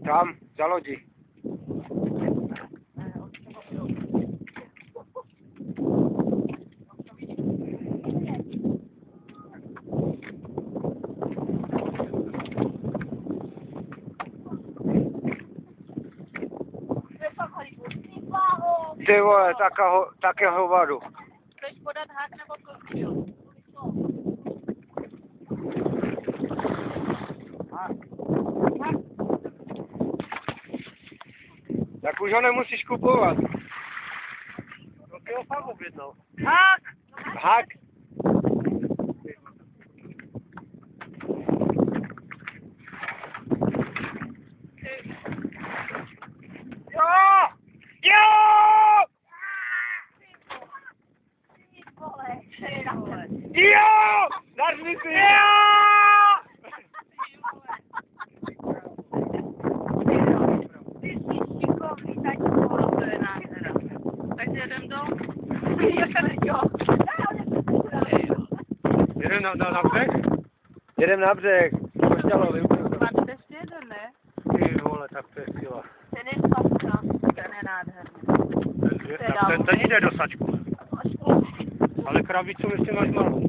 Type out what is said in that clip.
Tam, za lodi. Ty vole, také hovadu. Chceš podat hák nebo kostium? Tak už ho nemusíš kupovat. No ty ho fakt objednal. Hák! Hák. Jo! Dařli si! Ty jsi šikovný, tak to je nádhera. Takže jdem dolů? Jo. Jedem na břeh? Jedem na břeh. Košťalovým. Máte ještě jeden, ne? Ty vole, tak to je síla. Ten je sladká. Ten je nádherný. Ten jde do sačku. Ale krabicu myslím máš malou.